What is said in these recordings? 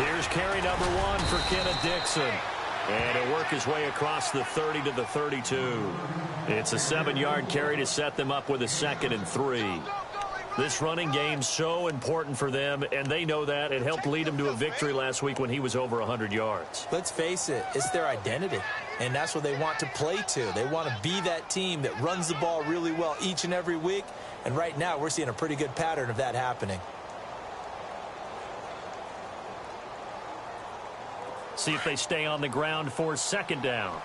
Here's carry number 1 for Kenneth Dixon. And he'll work his way across the 30 to the 32. It's a 7-yard carry to set them up with a 2nd and 3. This running game's so important for them, and they know that. It helped lead them to a victory last week when he was over 100 yards. Let's face it, it's their identity, and that's what they want to play to. They want to be that team that runs the ball really well each and every week, and right now we're seeing a pretty good pattern of that happening. See if they stay on the ground for 2nd down.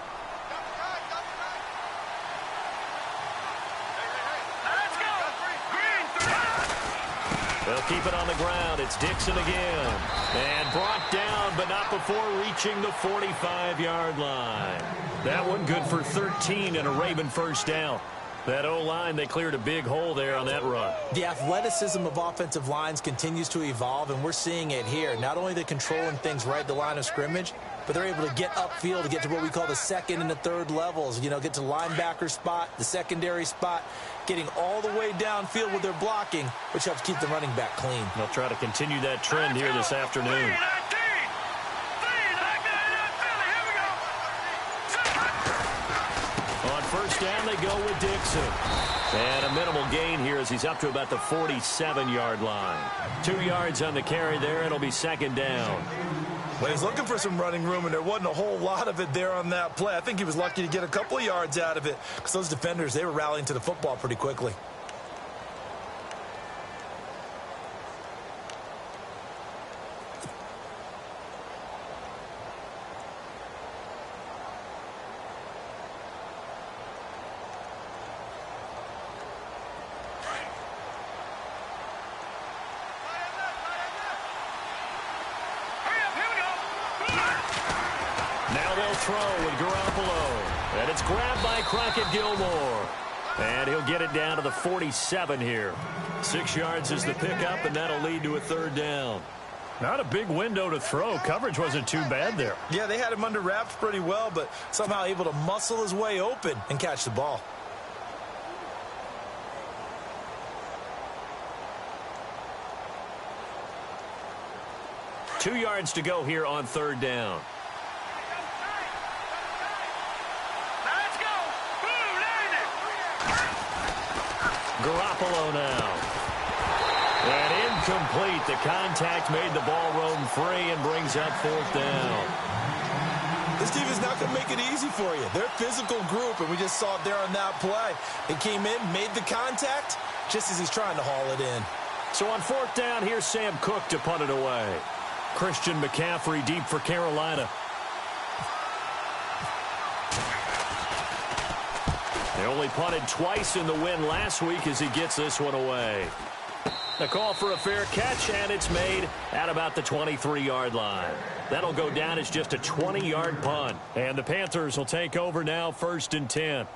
They'll keep it on the ground. It's Dixon again. And brought down, but not before reaching the 45-yard line. That one good for 13 and a Raven first down. That O-line, they cleared a big hole there on that run. The athleticism of offensive lines continues to evolve, and we're seeing it here. Not only are they controlling things right at the line of scrimmage, but they're able to get upfield to get to what we call the 2nd and the 3rd levels. You know, get to the linebacker spot, the secondary spot, getting all the way downfield with their blocking, which helps keep the running back clean. They'll try to continue that trend here this afternoon. On first down, they go with Dixon. And a minimal gain here as he's up to about the 47-yard line. 2 yards on the carry there. It'll be 2nd down. Well, he's looking for some running room, and there wasn't a whole lot of it there on that play. I think he was lucky to get a couple of yards out of it because those defenders, they were rallying to the football pretty quickly. Throw with Garoppolo. And it's grabbed by Crockett Gilmore. And he'll get it down to the 47 here. 6 yards is the pickup, and that'll lead to a 3rd down. Not a big window to throw. Coverage wasn't too bad there. Yeah, they had him under wraps pretty well, but somehow able to muscle his way open and catch the ball. Two yards to go here on 3rd down. Garoppolo now. And incomplete. The contact made the ball roam free and brings up 4th down. This team is not going to make it easy for you. They're a physical group, and we just saw it there on that play. It came in, made the contact, just as he's trying to haul it in. So on 4th down, here's Sam Cook to punt it away. Christian McCaffrey deep for Carolina. They only punted twice in the win last week as he gets this one away. The call for a fair catch, and it's made at about the 23-yard line. That'll go down as just a 20-yard punt. And the Panthers will take over now, 1st and 10.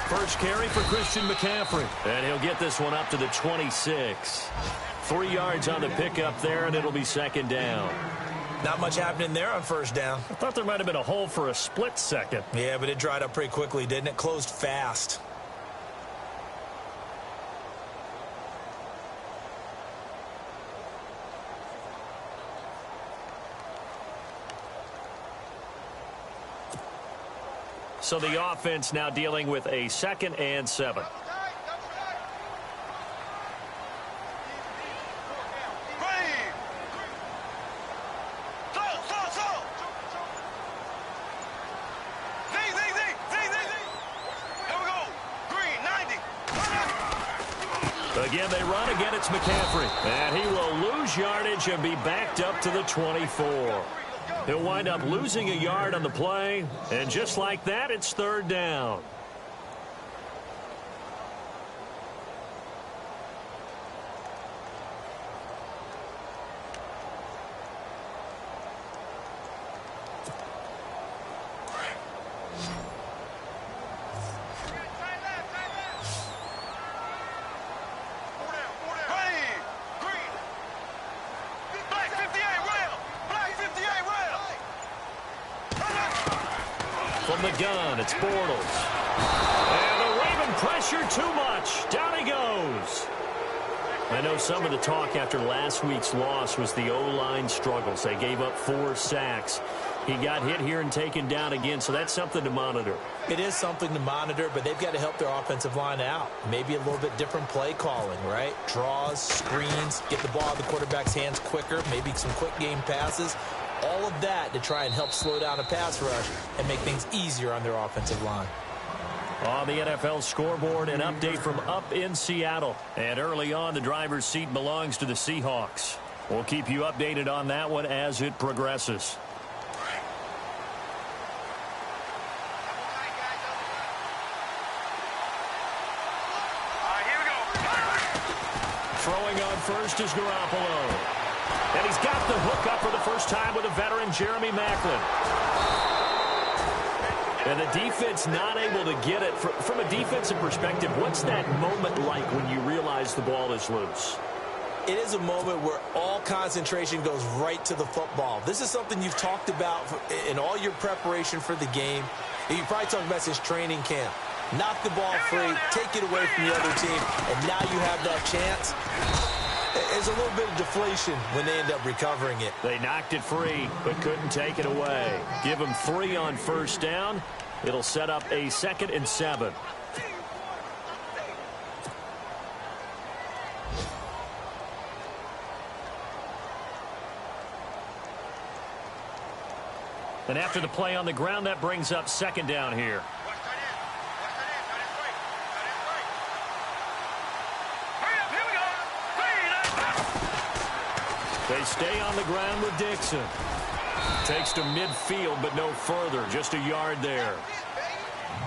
First carry for Christian McCaffrey. And he'll get this one up to the 26. 3 yards on the pickup there, and it'll be 2nd down. Not much happening there on 1st down. I thought there might have been a hole for a split second. Yeah, but it dried up pretty quickly, didn't it? Closed fast. So the offense now dealing with a 2nd and 7. Again, they run. Again, it's McCaffrey. And he will lose yardage and be backed up to the 24. He'll wind up losing a yard on the play. And just like that, it's 3rd down. From the gun, it's Bortles. And the Raven pressure too much. Down he goes. I know some of the talk after last week's loss was the O-line struggles. They gave up 4 sacks. He got hit here and taken down again, so that's something to monitor. It is something to monitor, but they've got to help their offensive line out. Maybe a little bit different play calling, right? Draws, screens, get the ball out of the quarterback's hands quicker, maybe some quick game passes. All of that to try and help slow down a pass rush and make things easier on their offensive line. On the NFL scoreboard, an update from up in Seattle. And early on, the driver's seat belongs to the Seahawks. We'll keep you updated on that one as it progresses. Throwing on first is Garoppolo. And he's got the hook up for the first time with a veteran, Jeremy Maclin. And the defense not able to get it. From a defensive perspective, what's that moment like when you realize the ball is loose? It is a moment where all concentration goes right to the football. This is something you've talked about in all your preparation for the game. And you probably talked about since training camp. Knock the ball free, take it away from the other team, and now you have that chance. There's a little bit of deflation when they end up recovering it. They knocked it free, but couldn't take it away. Give them 3 on first down. It'll set up a 2nd and 7. And after the play on the ground, that brings up 2nd down here. They stay on the ground with Dixon. Takes to midfield, but no further. Just a yard there.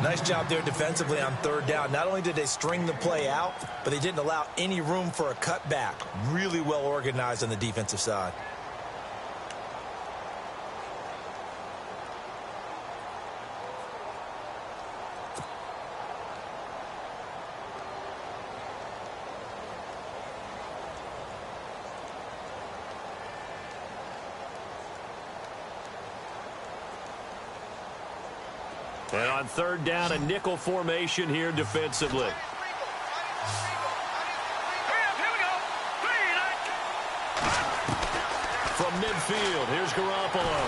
Nice job there defensively on 3rd down. Not only did they string the play out, but they didn't allow any room for a cutback. Really well organized on the defensive side. And on 3rd down, a nickel formation here defensively. From midfield, here's Garoppolo.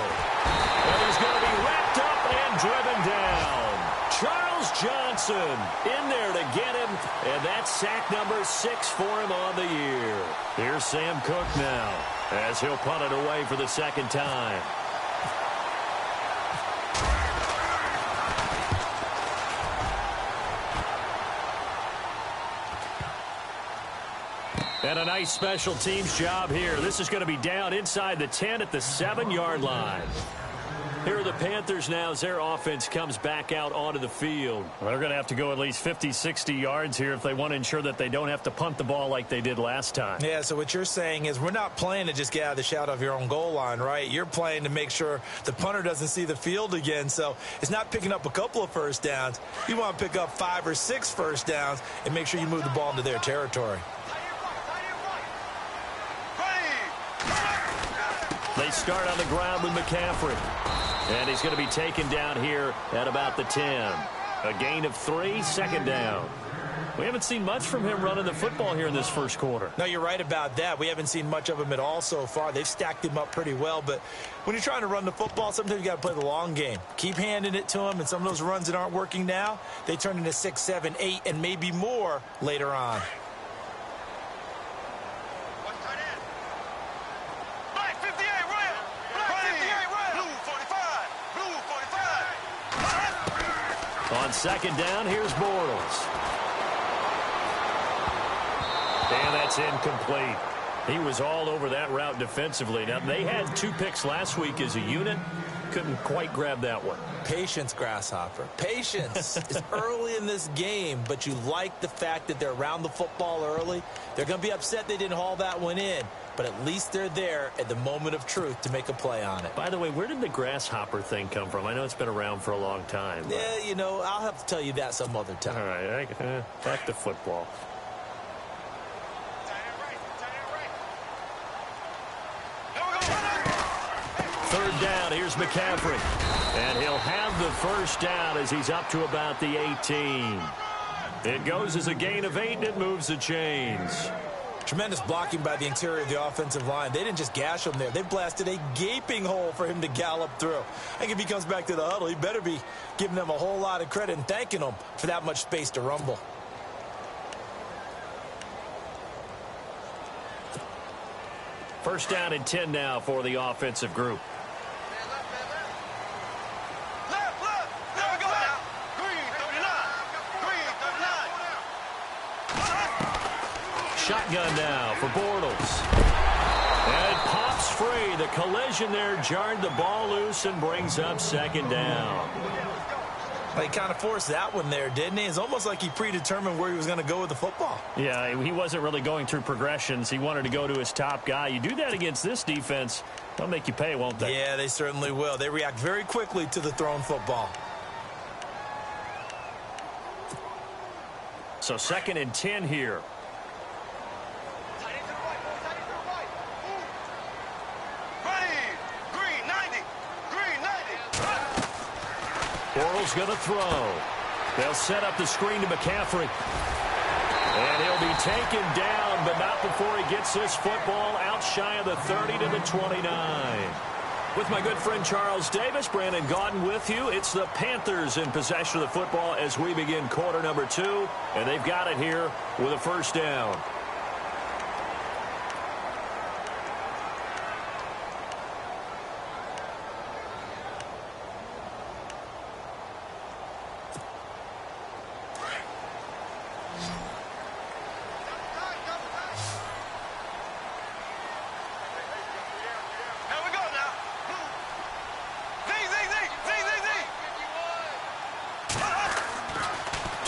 And he's going to be wrapped up and driven down. Charles Johnson in there to get him. And that's sack number 6 for him on the year. Here's Sam Cook now as he'll punt it away for the 2nd time. And a nice special teams job here. This is going to be down inside the 10 at the 7-yard line. Here are the Panthers now as their offense comes back out onto the field. Well, they're going to have to go at least 50, 60 yards here if they want to ensure that they don't have to punt the ball like they did last time. Yeah, so what you're saying is we're not playing to just get out of the shadow of your own goal line, right? You're playing to make sure the punter doesn't see the field again. So it's not picking up a couple of first downs. You want to pick up 5 or 6 first downs and make sure you move the ball into their territory. They start on the ground with McCaffrey. And he's going to be taken down here at about the 10. A gain of 3, 2nd down. We haven't seen much from him running the football here in this first quarter. No, you're right about that. We haven't seen much of him at all so far. They've stacked him up pretty well. But when you're trying to run the football, sometimes you got to play the long game. Keep handing it to him. And some of those runs that aren't working now, they turn into 6, 7, 8, and maybe more later on. On 2nd down, here's Bortles. And that's incomplete. He was all over that route defensively. Now, they had 2 picks last week as a unit. Couldn't quite grab that one. Patience, Grasshopper. Patience. It's early in this game, but you like the fact that they're around the football early. They're going to be upset they didn't haul that one in, but at least they're there at the moment of truth to make a play on it. By the way, where did the grasshopper thing come from? I know it's been around for a long time. But... yeah, you know, I'll have to tell you that some other time. All right, back to football. down. Here's McCaffrey. And he'll have the first down as he's up to about the 18. It goes as a gain of 8, and it moves the chains. Tremendous blocking by the interior of the offensive line. They didn't just gash him there. They blasted a gaping hole for him to gallop through. I think if he comes back to the huddle, he better be giving them a whole lot of credit and thanking them for that much space to rumble. First down and 10 now for the offensive group. Shotgun now for Bortles. And it pops free. The collision there jarred the ball loose and brings up second down. Well, he kind of forced that one there, didn't he? It's almost like he predetermined where he was going to go with the football. Yeah, he wasn't really going through progressions. He wanted to go to his top guy. You do that against this defense, they'll make you pay, won't they? Yeah, they certainly will. They react very quickly to the thrown football. So second and 10 here. Bortles going to throw. They'll set up the screen to McCaffrey. And he'll be taken down, but not before he gets this football out shy of the 30 to the 29. With my good friend Charles Davis, Brandon Gaudin with you. It's the Panthers in possession of the football as we begin quarter number 2. And they've got it here with a first down.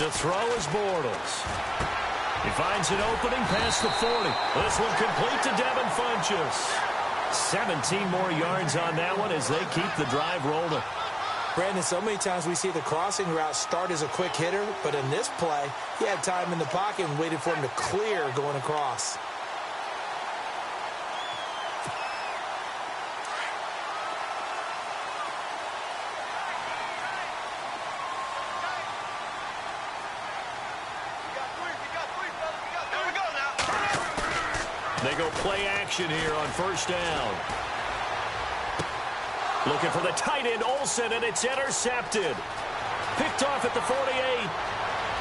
To throw is Bortles. He finds an opening past the 40. This one complete to Devin Funchess. 17 more yards on that one as they keep the drive rolling. Brandon, so many times we see the crossing route start as a quick hitter, but in this play, he had time in the pocket and waited for him to clear going across. They go play action here on first down. Looking for the tight end, Olsen, and it's intercepted. Picked off at the 48.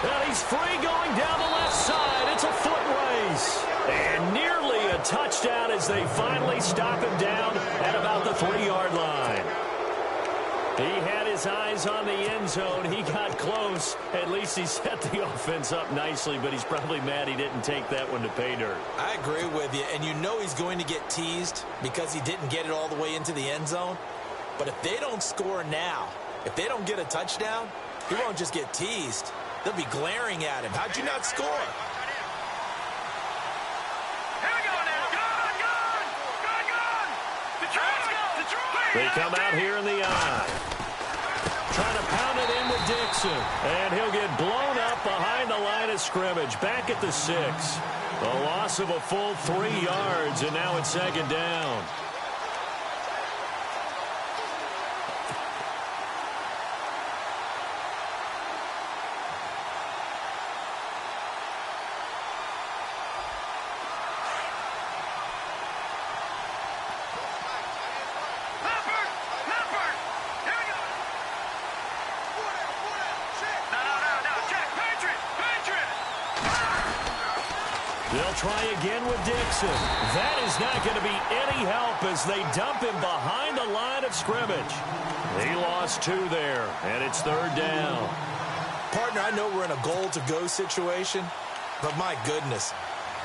And he's free going down the left side. It's a foot race. And nearly a touchdown as they finally stop him down at about the 3-yard line. He had his eyes on the end zone. He got close. At least he set the offense up nicely, but he's probably mad he didn't take that one to pay dirt. I agree with you, and you know he's going to get teased because he didn't get it all the way into the end zone. But if they don't score now, if they don't get a touchdown, he won't just get teased. They'll be glaring at him. How'd you not score? They come out here in the eye. Trying to pound it in with Dixon. And he'll get blown up behind the line of scrimmage. Back at the 6. The loss of a full 3 yards, and now it's second down. They'll try again with Dixon. That is not going to be any help as they dump him behind the line of scrimmage. He lost 2 there, and it's third down. Partner, I know we're in a goal-to-go situation, but my goodness,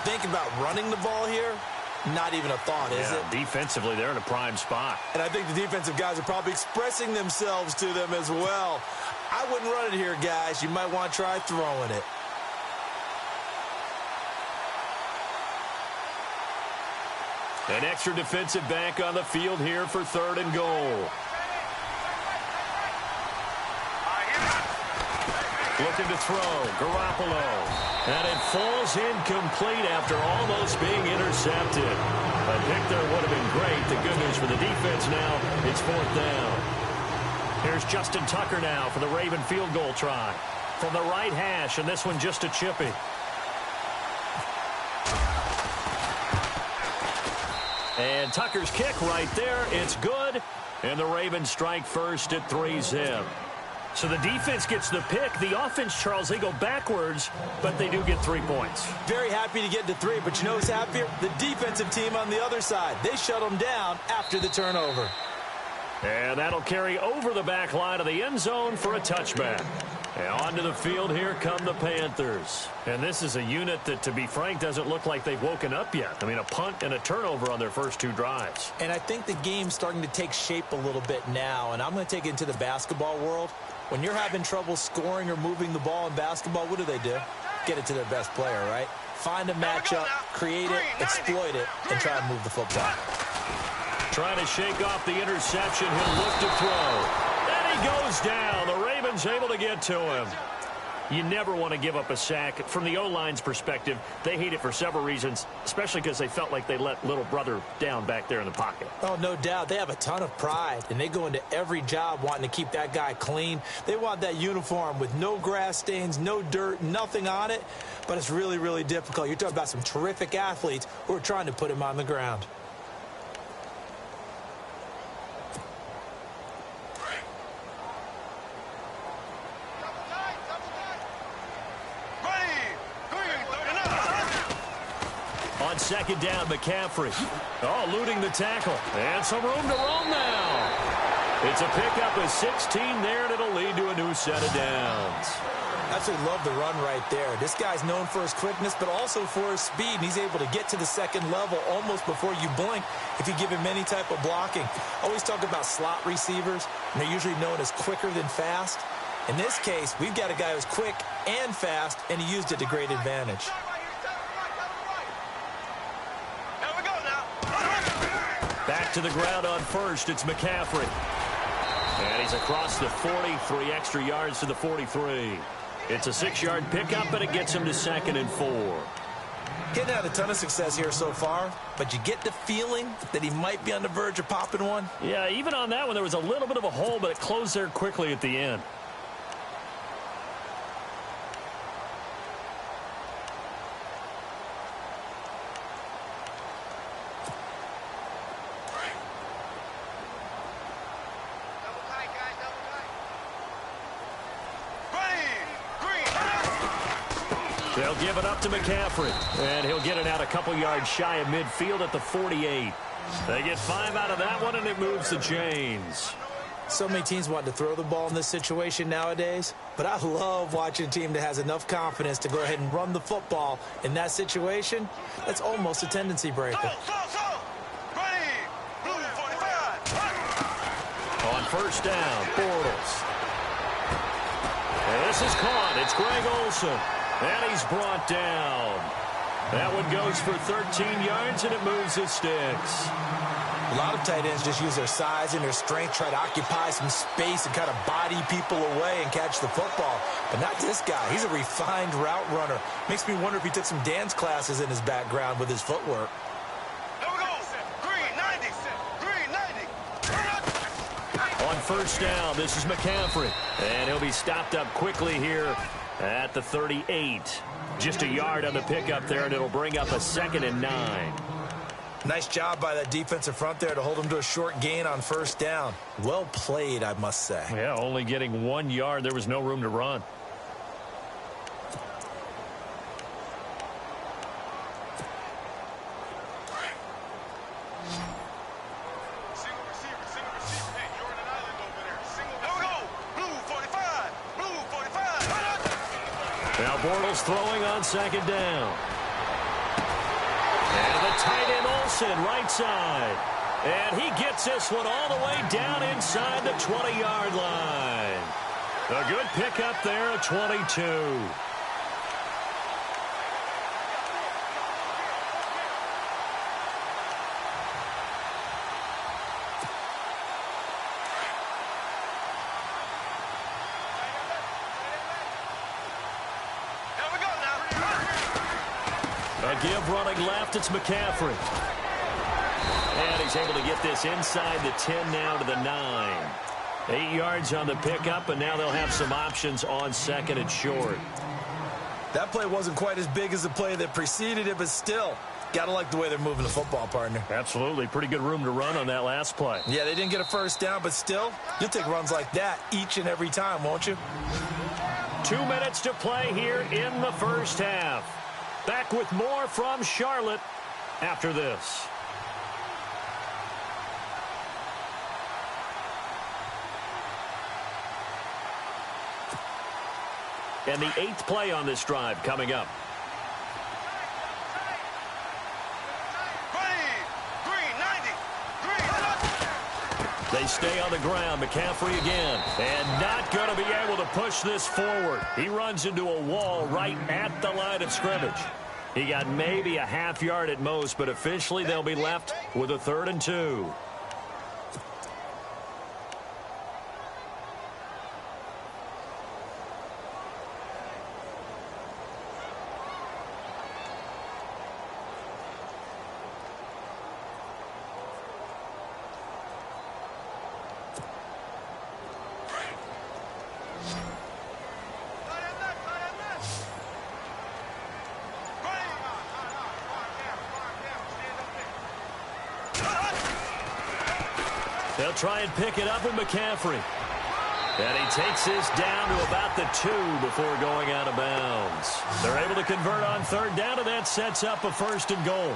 thinking about running the ball here, not even a thought, is it? Defensively, they're in a prime spot. And I think the defensive guys are probably expressing themselves to them as well. I wouldn't run it here, guys. You might want to try throwing it. An extra defensive back on the field here for third and goal. Looking to throw. Garoppolo. And it falls incomplete after almost being intercepted. A pick there would have been great. The good news for the defense now, it's 4th down. Here's Justin Tucker now for the Raven field goal try. From the right hash, and this one just a chippy. And Tucker's kick right there. It's good. And the Ravens strike first at 3-zip. So the defense gets the pick. The offense, Charles, they go backwards, but they do get 3 points. Very happy to get to 3, but you know who's happier? The defensive team on the other side. They shut them down after the turnover. And that'll carry over the back line of the end zone for a touchback. And onto the field, here come the Panthers. And this is a unit that, to be frank, doesn't look like they've woken up yet. I mean, a punt and a turnover on their first 2 drives. And I think the game's starting to take shape a little bit now, and I'm going to take it into the basketball world. When you're having trouble scoring or moving the ball in basketball, what do? Get it to their best player, right? Find a matchup, create it, exploit it, and try and move the football. Trying to shake off the interception. He'll look to throw. And he goes down. The Ravens able to get to him. You never want to give up a sack. From the O-line's perspective, they hate it for several reasons, especially because they felt like they let little brother down back there in the pocket. Oh, no doubt. They have a ton of pride, and they go into every job wanting to keep that guy clean. They want that uniform with no grass stains, no dirt, nothing on it, but it's really, really difficult. You're talking about some terrific athletes who are trying to put him on the ground. On 2nd down, McCaffrey. Oh, eluding the tackle. And some room to roam now. It's a pickup of 16 there, and it'll lead to a new set of downs. Absolutely love the run right there. This guy's known for his quickness, but also for his speed. And he's able to get to the 2nd level almost before you blink if you give him any type of blocking. Always talk about slot receivers, and they're usually known as quicker than fast. In this case, we've got a guy who's quick and fast, and he used it to great advantage. Back to the ground on first. It's McCaffrey. And he's across the 40, 3 extra yards to the 43. It's a 6-yard pickup, but it gets him to 2nd and 4. Getting had a ton of success here so far, but you get the feeling that he might be on the verge of popping one. Yeah, even on that one, there was a little bit of a hole, but it closed there quickly at the end. They'll give it up to McCaffrey, and he'll get it out a couple yards shy of midfield at the 48. They get 5 out of that one, and it moves the chains. So many teams want to throw the ball in this situation nowadays, but I love watching a team that has enough confidence to go ahead and run the football in that situation. That's almost a tendency breaker. On 1st down, Bortles. And this is caught. It's Greg Olsen. And he's brought down. That one goes for 13 yards, and it moves his sticks. A lot of tight ends just use their size and their strength, try to occupy some space and kind of body people away and catch the football. But not this guy. He's a refined route runner. Makes me wonder if he took some dance classes in his background with his footwork. On 1st down, this is McCaffrey. And he'll be stopped up quickly here at the 38. Just a yard on the pickup there, and it'll bring up a 2nd and 9. Nice job by that defensive front there to hold him to a short gain on 1st down. Well played, I must say. Yeah, only getting 1 yard. There was no room to run. Now Bortles throwing on 2nd down. And the tight end Olsen, right side. And he gets this one all the way down inside the 20-yard line. A good pickup there at 22. A give running left, it's McCaffrey. And he's able to get this inside the 10 now to the 9. 8 yards on the pickup, and now they'll have some options on second and short. That play wasn't quite as big as the play that preceded it, but still, got to like the way they're moving the football, partner. Absolutely. Pretty good room to run on that last play. Yeah, they didn't get a first down, but still, you'll take runs like that each and every time, won't you? 2 minutes to play here in the first half. Back with more from Charlotte after this. And the 8th play on this drive coming up. They stay on the ground. McCaffrey again. And not going to be able to push this forward. He runs into a wall right at the line of scrimmage. He got maybe a half yard at most, but officially they'll be left with a 3rd and 2. They'll try and pick it up with McCaffrey. And he takes this down to about the 2 before going out of bounds. They're able to convert on 3rd down, and that sets up a 1st and goal.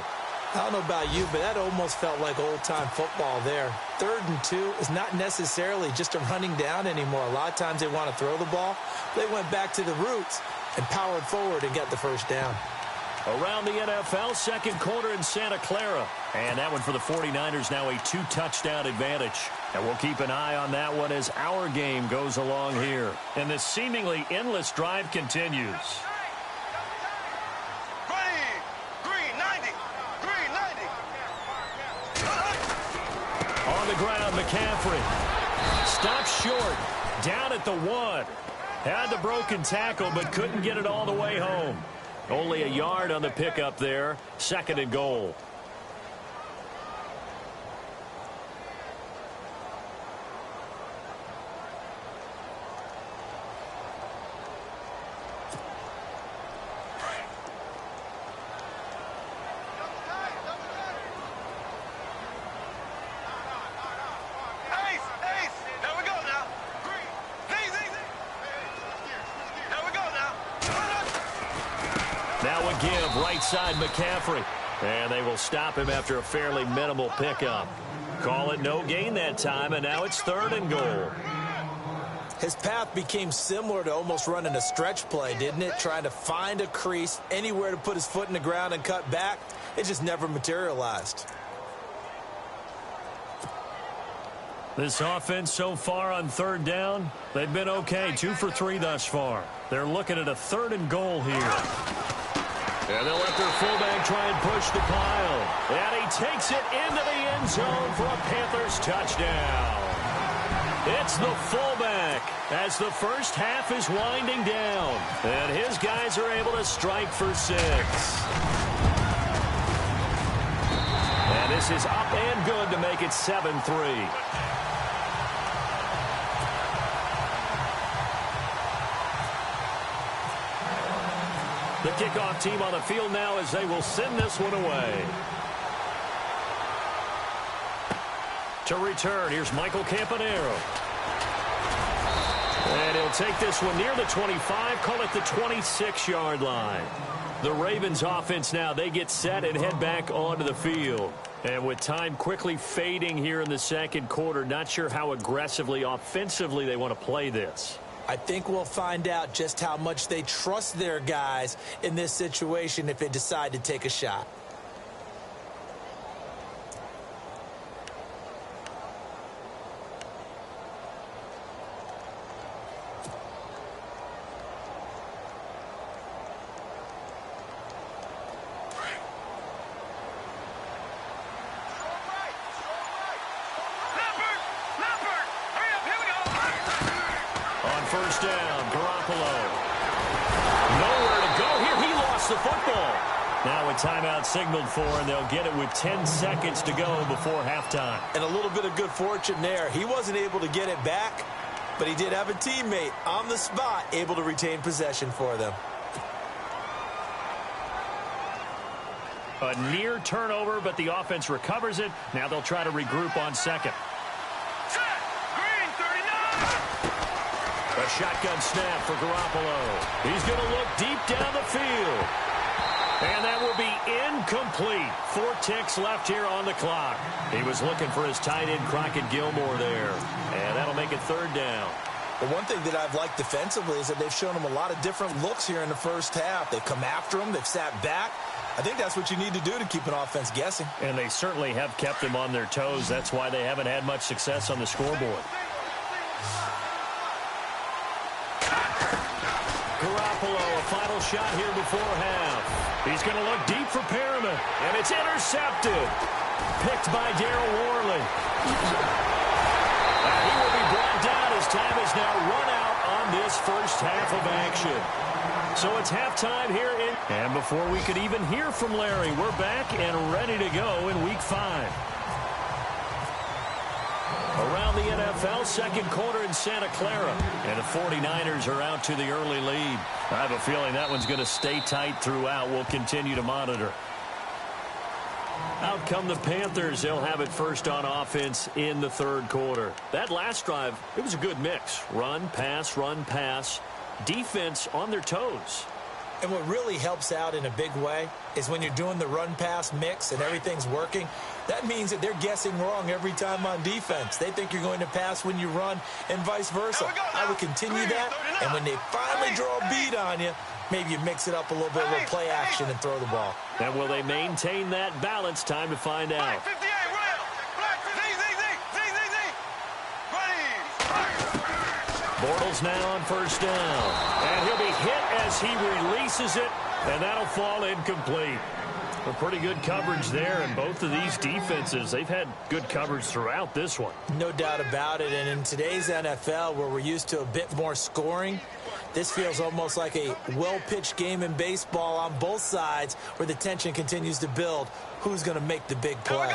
I don't know about you, but that almost felt like old-time football there. 3rd and 2 is not necessarily just a running down anymore. A lot of times they want to throw the ball. They went back to the roots and powered forward and got the 1st down. Around the NFL, 2nd quarter in Santa Clara. And that one for the 49ers, now a 2-touchdown advantage. And we'll keep an eye on that one as our game goes along here. And this seemingly endless drive continues. On the ground, McCaffrey. Stops short. Down at the 1. Had the broken tackle, but couldn't get it all the way home. Only a yard on the pickup there. 2nd and goal. Now a give right side McCaffrey. And they will stop him after a fairly minimal pickup. Call it no gain that time, and now it's 3rd and goal. His path became similar to almost running a stretch play, didn't it? Trying to find a crease, anywhere to put his foot in the ground and cut back. It just never materialized. This offense so far on 3rd down, they've been okay. 2 for 3 thus far. They're looking at a 3rd and goal here. And they'll let their fullback try and push the pile. And he takes it into the end zone for a Panthers touchdown. It's the fullback as the first half is winding down. And his guys are able to strike for 6. And this is up and good to make it 7-3. The kickoff team on the field now as they will send this one away. To return, here's Michael Campanaro. And he'll take this one near the 25, call it the 26-yard line. The Ravens offense now, they get set and head back onto the field. And with time quickly fading here in the 2nd quarter, not sure how aggressively, offensively they want to play this. I think we'll find out just how much they trust their guys in this situation if they decide to take a shot. First down, Garoppolo. Nowhere to go here. He lost the football. Now a timeout signaled for, and they'll get it with 10 seconds to go before halftime. And a little bit of good fortune there. He wasn't able to get it back, but he did have a teammate on the spot able to retain possession for them. A near turnover, but the offense recovers it. Now they'll try to regroup on second. Green, 39. A shotgun snap for Garoppolo. He's going to look deep down the field. And that will be incomplete. 4 ticks left here on the clock. He was looking for his tight end, Crockett Gilmore, there. And that'll make it 3rd down. The one thing that I've liked defensively is that they've shown him a lot of different looks here in the first half. They've come after him. They've sat back. I think that's what you need to do to keep an offense guessing. And they certainly have kept them on their toes. That's why they haven't had much success on the scoreboard. Garoppolo, a final shot here before half. He's going to look deep for Perriman, and it's intercepted. Picked by Darryl Worley. And he will be brought down as time is now run out on this first half of action. So it's halftime here and before we could even hear from Larry, we're back and ready to go in Week 5. Around the NFL, second quarter in Santa Clara. And the 49ers are out to the early lead. I have a feeling that one's going to stay tight throughout. We'll continue to monitor. Out come the Panthers. They'll have it first on offense in the 3rd quarter. That last drive, it was a good mix. Run, pass, defense on their toes. And what really helps out in a big way is when you're doing the run-pass mix and everything's working, that means that they're guessing wrong every time on defense. They think you're going to pass when you run and vice versa. I would continue that, and when they finally draw a beat on you, maybe you mix it up a little bit with play action and throw the ball. And will they maintain that balance? Time to find out. Bortles now on first down. And he'll be hit as he releases it, and that'll fall incomplete. A pretty good coverage there, and both of these defenses, they've had good coverage throughout this one. No doubt about it, and in today's NFL, where we're used to a bit more scoring, this feels almost like a well-pitched game in baseball on both sides where the tension continues to build. Who's going to make the big play?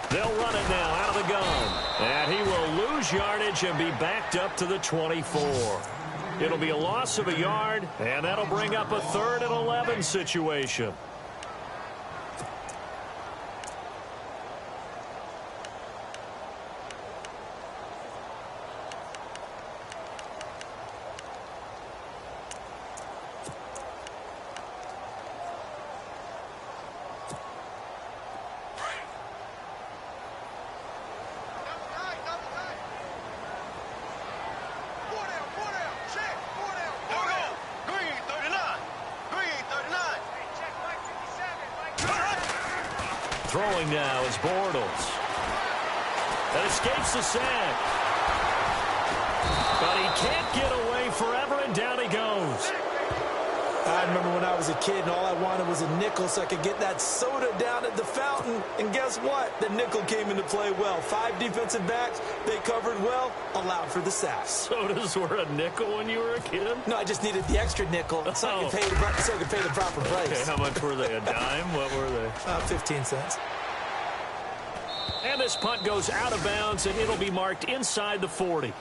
They'll run it now out of the gun. And he will lose yardage and be backed up to the 24. It'll be a loss of a yard, and that'll bring up a 3rd and 11 situation. Throwing now is Bortles. That escapes the sack. But he can't get away forever, and down he goes. I remember when I was a kid and all I wanted was a nickel so I could get that soda down at the fountain. And guess what? The nickel came into play well. 5 defensive backs, they covered well, allowed for the sack. Sodas were a nickel when you were a kid? No, I just needed the extra nickel so I could pay the proper price. Okay, how much were they? A dime? What were they? 15 cents. And this punt goes out of bounds, and it'll be marked inside the 40.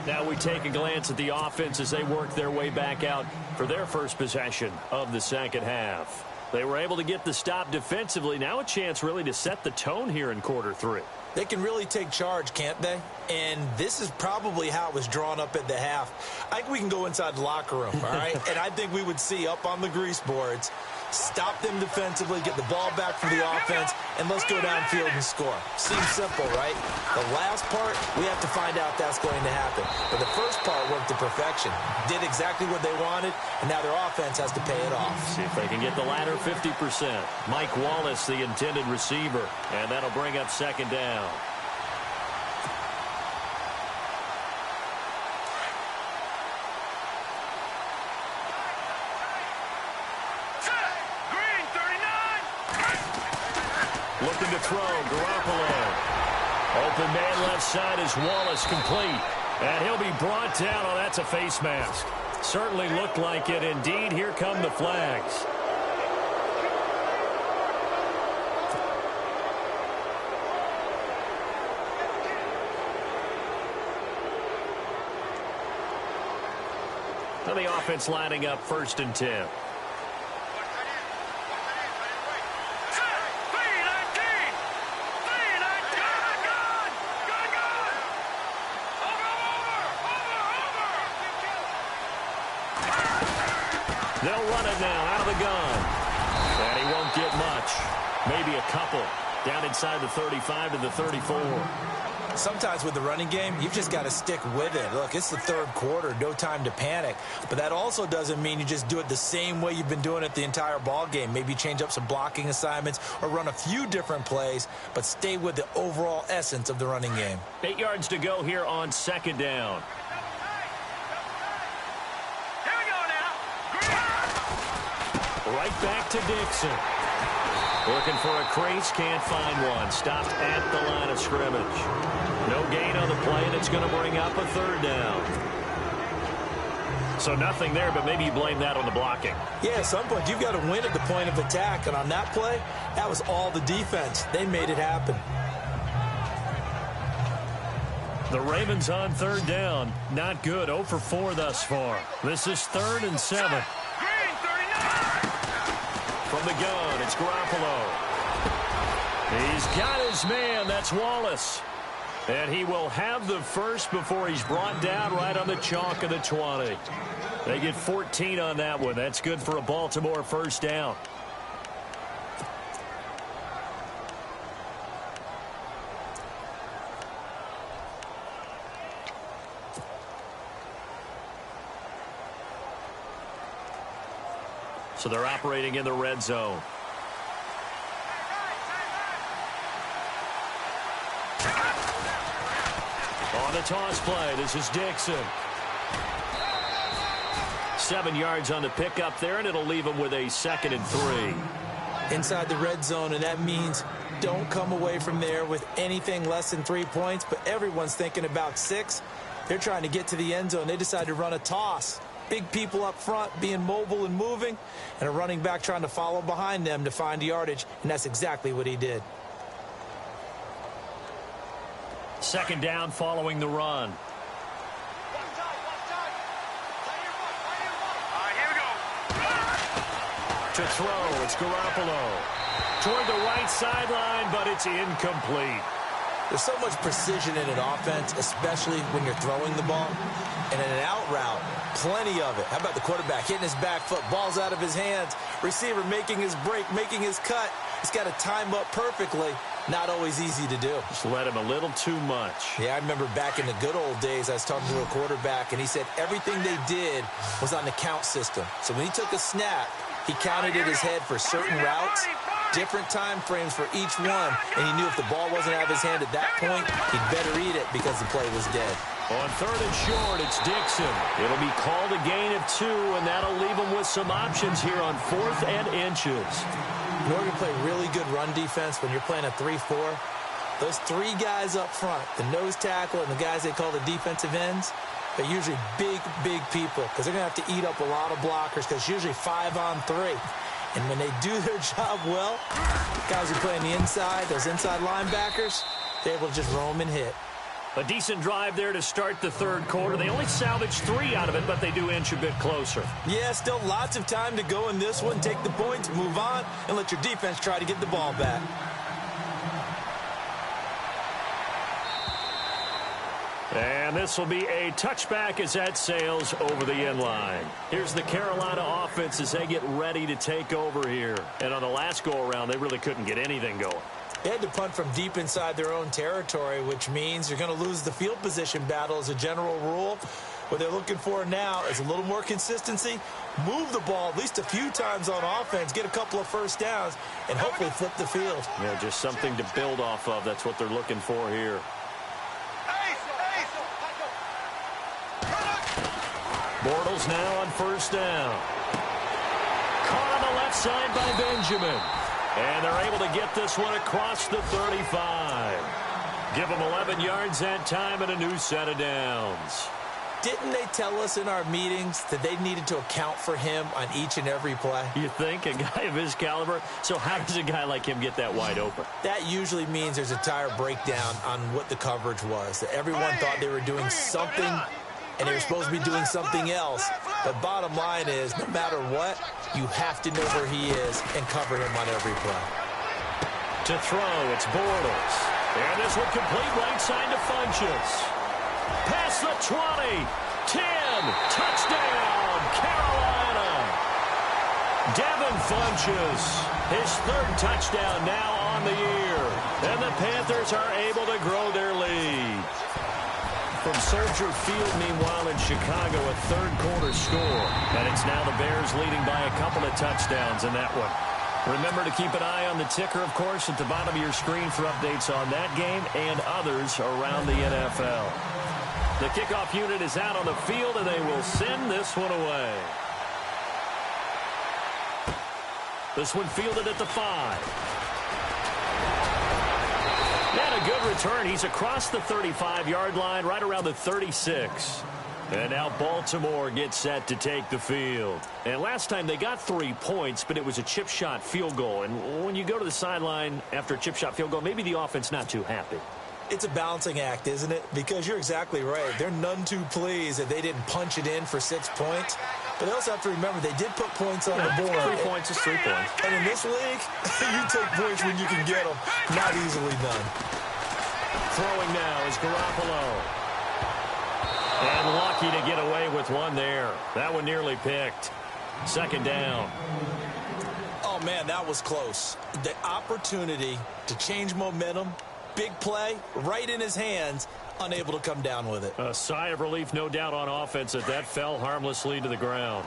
Now we take a glance at the offense as they work their way back out for their first possession of the second half. They were able to get the stop defensively. Now a chance really to set the tone here in quarter 3. They can really take charge, can't they? And this is probably how it was drawn up at the half. I think we can go inside the locker room, all right? And I think we would see up on the grease boards, stop them defensively, get the ball back for the offense, and let's go downfield and score. Seems simple, right? The last part, we have to find out that's going to happen. But the first part worked to perfection. Did exactly what they wanted, and now their offense has to pay it off. See if they can get the latter 50%. Mike Wallace, the intended receiver, and that'll bring up second down. Looking to throw, Garoppolo. Open man left side is Wallace, complete. And he'll be brought down. Oh, that's a face mask. Certainly looked like it. Indeed, here come the flags. So the offense lining up 1st and 10. They'll run it now out of the gun. And he won't get much. Maybe a couple. Down inside the 35 to the 34. Sometimes with the running game, you've just got to stick with it. Look, it's the 3rd quarter, no time to panic. But that also doesn't mean you just do it the same way you've been doing it the entire ball game. Maybe change up some blocking assignments or run a few different plays, but stay with the overall essence of the running game. 8 yards to go here on 2nd down. Here we go now. Right back to Dixon. Looking for a crease, can't find one. Stopped at the line of scrimmage. No gain on the play, and it's going to bring up a 3rd down. So nothing there, but maybe you blame that on the blocking. Yeah, at some point, you've got to win at the point of attack. And on that play, that was all the defense. They made it happen. The Ravens on 3rd down. Not good. 0 for 4 thus far. This is 3rd and 7. Green 39. From the gun, it's Garoppolo. He's got his man. That's Wallace. And he will have the first before he's brought down right on the chalk of the 20. They get 14 on that one. That's good for a Baltimore 1st down. So they're operating in the red zone. On the toss play, this is Dixon. 7 yards on the pickup there, and it'll leave him with a 2nd and 3. Inside the red zone, and that means don't come away from there with anything less than 3 points, but everyone's thinking about 6. They're trying to get to the end zone. They decide to run a toss. Big people up front being mobile and moving, and a running back trying to follow behind them to find yardage, and that's exactly what he did. 2nd down following the run. Here we go. To throw, it's Garoppolo. Toward the right sideline, but it's incomplete. There's so much precision in an offense, especially when you're throwing the ball. And in an out route, plenty of it. How about the quarterback hitting his back foot, ball's out of his hands, receiver making his break, making his cut. He's got to time up perfectly. Not always easy to do. Just let him a little too much. Yeah, I remember back in the good old days, I was talking to a quarterback, and he said everything they did was on the count system. So when he took a snap, he counted in his head for certain routes, different time frames for each one, and he knew if the ball wasn't out of his hand at that point, he'd better eat it because the play was dead. On 3rd and short, it's Dixon. It'll be called a gain of 2, and that'll leave him with some options here on 4th and inches. In order to play really good run defense when you're playing a 3-4, those 3 guys up front, the nose tackle and the guys they call the defensive ends, they're usually big, big people because they're going to have to eat up a lot of blockers because usually 5 on 3. And when they do their job well, guys who play on the inside, those inside linebackers, they're able to just roam and hit. A decent drive there to start the 3rd quarter. They only salvaged 3 out of it, but they do inch a bit closer. Yeah, still lots of time to go in this one. Take the points, move on, and let your defense try to get the ball back. And this will be a touchback as that sails over the end line. Here's the Carolina offense as they get ready to take over here. And on the last go-around, they really couldn't get anything going. They had to punt from deep inside their own territory, which means you're going to lose the field position battle as a general rule. What they're looking for now is a little more consistency, move the ball at least a few times on offense, get a couple of 1st downs, and hopefully flip the field. Yeah, just something to build off of. That's what they're looking for here. Bortles now on 1st down. Caught on the left side by Benjamin. And they're able to get this one across the 35. Give them 11 yards that time and a new set of downs. Didn't they tell us in our meetings that they needed to account for him on each and every play? You think? A guy of his caliber? So how does a guy like him get that wide open? That usually means there's a tire breakdown on what the coverage was. That everyone thought they were doing something, and they were supposed to be doing something else. But bottom line is, no matter what, you have to know where he is and cover him on every play. To throw, it's Bortles. And this one complete right side to Funchess. Past the 20, 10, touchdown, Carolina. Devin Funchess, his third touchdown now on the year. And the Panthers are able to grow their lead. From Soldier Field, meanwhile, in Chicago, a third-quarter score. And it's now the Bears leading by a couple of touchdowns in that one. Remember to keep an eye on the ticker, of course, at the bottom of your screen for updates on that game and others around the NFL. The kickoff unit is out on the field, and they will send this one away. This one fielded at the 5. And a good return. He's across the 35-yard line, right around the 36. And now Baltimore gets set to take the field. And last time they got 3 points, but it was a chip shot field goal. And when you go to the sideline after a chip shot field goal, maybe the offense not too happy. It's a balancing act, isn't it? Because you're exactly right. They're none too pleased that they didn't punch it in for 6 points. But they also have to remember they did put points on the board. 3 points is 3 points. And in this league, you take points when you can get them. Not easily done. Throwing now is Garoppolo. And lucky to get away with one there. That one nearly picked. Second down. Oh, man, that was close. The opportunity to change momentum, big play, right in his hands, unable to come down with it. A sigh of relief, no doubt, on offense as that fell harmlessly to the ground.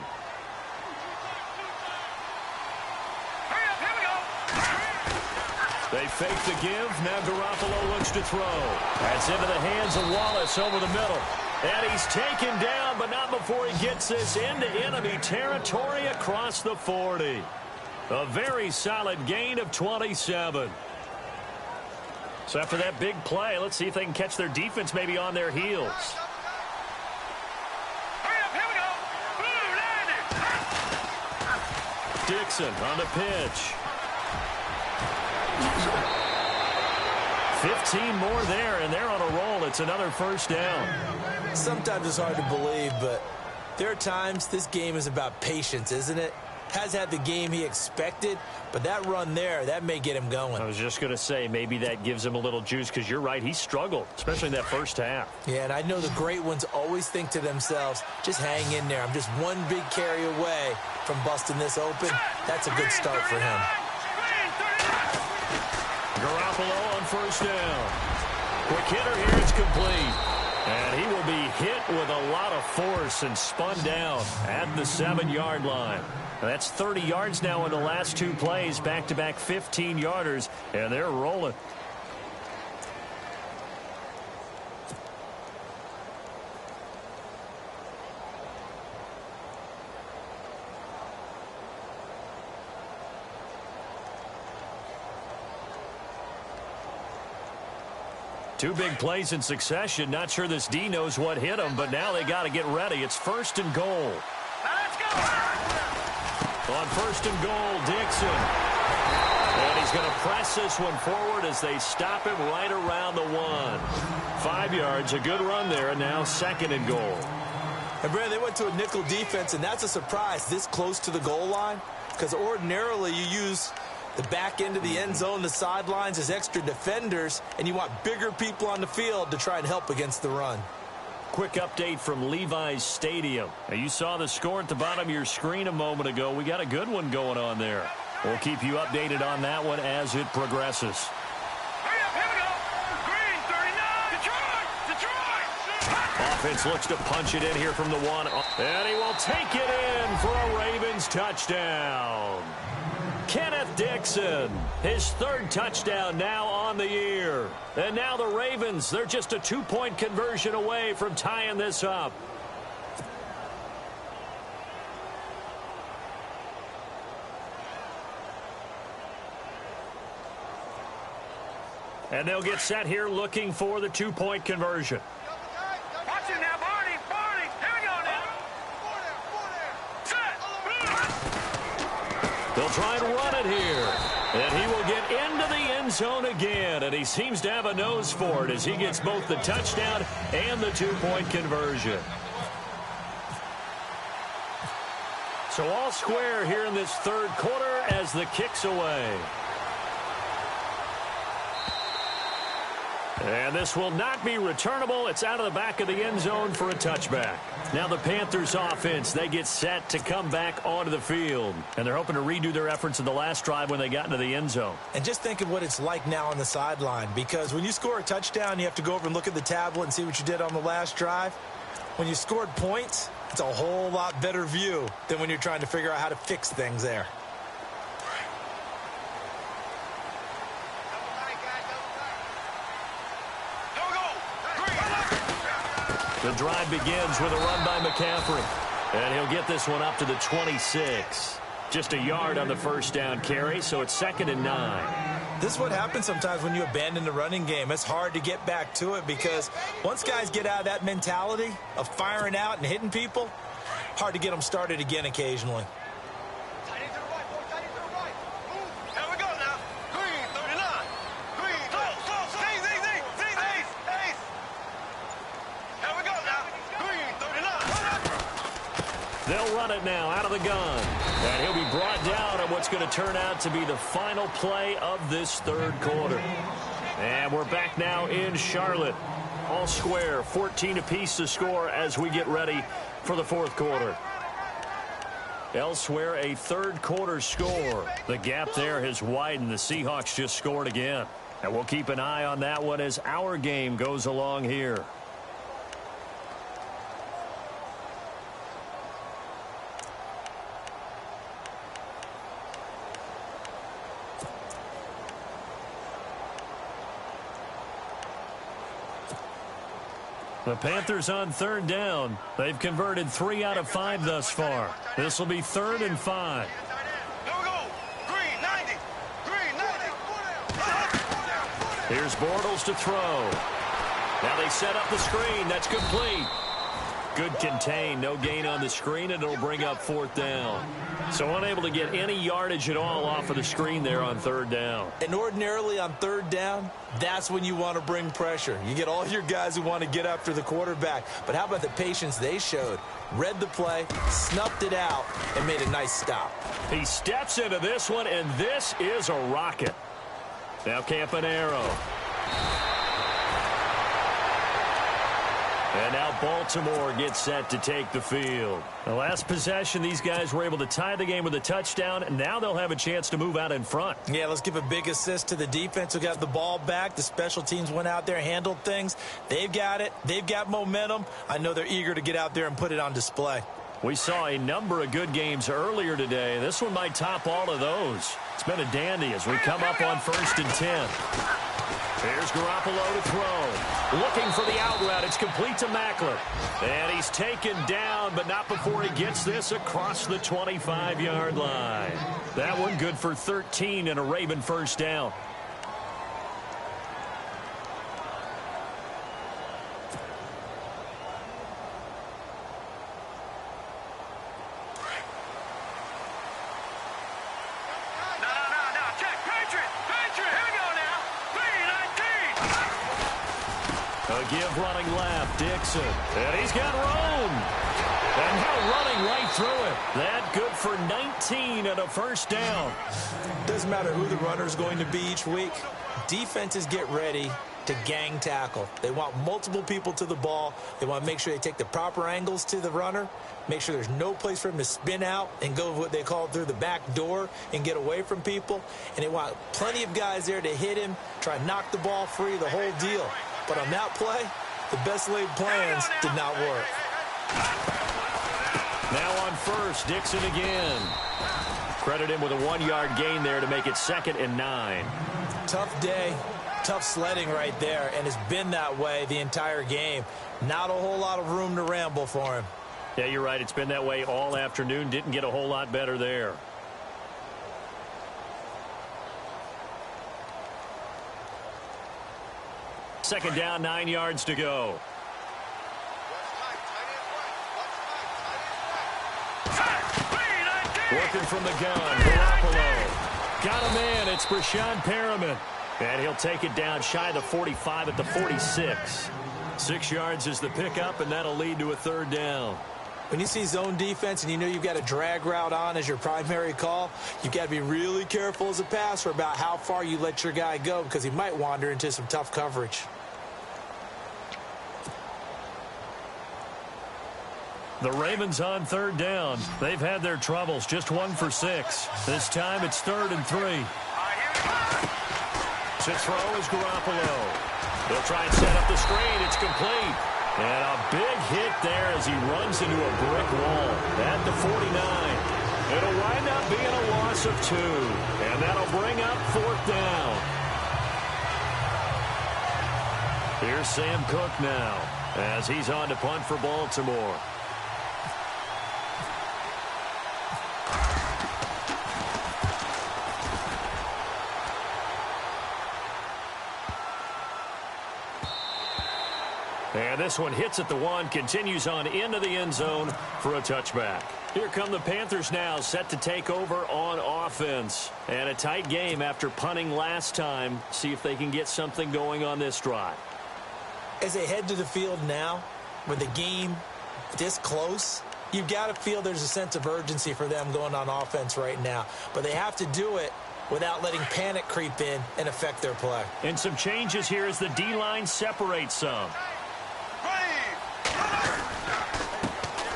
They fake the give. Now Garoppolo looks to throw. That's into the hands of Wallace over the middle. And he's taken down, but not before he gets this into enemy territory across the 40. A very solid gain of 27. So after that big play, let's see if they can catch their defense maybe on their heels. Dixon on the pitch. 15 more there, and they're on a roll. It's another first down. Sometimes it's hard to believe, but there are times this game is about patience, isn't it? Has had the game he expected, but that run there, that may get him going. I was just going to say, maybe that gives him a little juice, because you're right, he struggled, especially in that first half. Yeah, and I know the great ones always think to themselves, just hang in there. I'm just one big carry away from busting this open. That's a good start for him. Garoppolo on first down. Quick hitter here, it's complete. And he will be hit with a lot of force and spun down at the 7-yard line. That's 30 yards now in the last 2 plays, back-to-back 15-yarders, and they're rolling. Two big plays in succession. Not sure this D knows what hit him, but now they got to get ready. It's first and goal. Let's go! On first and goal, Dixon. And he's going to press this one forward as they stop him right around the 1. 5 yards, a good run there, and now second and goal. And, Brad, they went to a nickel defense, and that's a surprise this close to the goal line, because ordinarily you use the back end of the end zone, the sidelines as extra defenders, and you want bigger people on the field to try and help against the run. Quick update from Levi's Stadium. Now, you saw the score at the bottom of your screen a moment ago. We got a good one going on there. We'll keep you updated on that one as it progresses. Hurry up, here we go! Green, 39! Detroit! Offense looks to punch it in here from the 1. And he will take it in for a Ravens touchdown. Kenneth Dixon, his third touchdown now on the year. And now the Ravens, they're just a 2-point conversion away from tying this up. And they'll get set here looking for the 2-point conversion. Watch it now, Barney! Barney! They'll try and run it here. And he will get into the end zone again. And he seems to have a nose for it as he gets both the touchdown and the two-point conversion. So all square here in this third quarter as the kick's away. And this will not be returnable. It's out of the back of the end zone for a touchback. Now the Panthers offense, they get set to come back onto the field. And they're hoping to redo their efforts in the last drive when they got into the end zone. And just think of what it's like now on the sideline. Because when you score a touchdown, you have to go over and look at the tablet and see what you did on the last drive. When you scored points, it's a whole lot better view than when you're trying to figure out how to fix things there. The drive begins with a run by McCaffrey. And he'll get this one up to the 26. Just a yard on the first down carry, so it's 2nd and 9. This is what happens sometimes when you abandon the running game. It's hard to get back to it because once guys get out of that mentality of firing out and hitting people, hard to get them started again occasionally. They'll run it now out of the gun. And he'll be brought down on what's going to turn out to be the final play of this third quarter. And we're back now in Charlotte. All square, 14 apiece to score as we get ready for the fourth quarter. Elsewhere, a third quarter score. The gap there has widened. The Seahawks just scored again. And we'll keep an eye on that one as our game goes along here. The Panthers on third down. They've converted 3 out of 5 thus far. This will be 3rd and 5. Here's Bortles to throw. Now they set up the screen. That's complete. Good contain. No gain on the screen, and it'll bring up 4th down. So unable to get any yardage at all off of the screen there on third down. And ordinarily on third down, that's when you want to bring pressure. You get all your guys who want to get after the quarterback. But how about the patience they showed? Read the play, snuffed it out, and made a nice stop. He steps into this one, and this is a rocket. Now Campanaro. And now Baltimore gets set to take the field. The last possession, these guys were able to tie the game with a touchdown, and now they'll have a chance to move out in front. Yeah, let's give a big assist to the defense who got the ball back. The special teams went out there, handled things. They've got it. They've got momentum. I know they're eager to get out there and put it on display. We saw a number of good games earlier today. This one might top all of those. It's been a dandy as we come up on 1st and 10. Here's Garoppolo to throw. Looking for the out route. It's complete to Mackler. And he's taken down, but not before he gets this across the 25-yard line. That one good for 13 and a Raven first down. Give running left, Dixon. And he's got room. And now running right through it. That good for 19 and a first down. Doesn't matter who the runner is going to be each week. Defenses get ready to gang tackle. They want multiple people to the ball. They want to make sure they take the proper angles to the runner. Make sure there's no place for him to spin out and go what they call through the back door and get away from people. And they want plenty of guys there to hit him, try and knock the ball free, the whole deal. But on that play, the best laid plans did not work. Now on first, Dixon again. Credit him with a 1-yard gain there to make it 2nd and 9. Tough day, tough sledding right there, and it's been that way the entire game. Not a whole lot of room to ramble for him. Yeah, you're right. It's been that way all afternoon. Didn't get a whole lot better there. Second down, 9 yards to go. Working from the gun, Garoppolo. Got a man, it's Brashad Perriman. And he'll take it down shy of the 45 at the 46. 6 yards is the pickup, and that'll lead to a third down. When you see zone defense and you know you've got a drag route on as your primary call, you've got to be really careful as a passer about how far you let your guy go because he might wander into some tough coverage. The Ravens on third down. They've had their troubles, just 1 for 6. This time it's 3rd and 3. To throw is Garoppolo. He'll try and set up the screen. It's complete. And a big hit there as he runs into a brick wall at the 49. It'll wind up being a loss of 2. And that'll bring up 4th down. Here's Sam Cook now as he's on to punt for Baltimore. And this one hits at the 1, continues on into the end zone for a touchback. Here come the Panthers now, set to take over on offense. And a tight game after punting last time. See if they can get something going on this drive. As they head to the field now, with the game this close, you've got to feel there's a sense of urgency for them going on offense right now. But they have to do it without letting panic creep in and affect their play. And some changes here as the D-line separates some.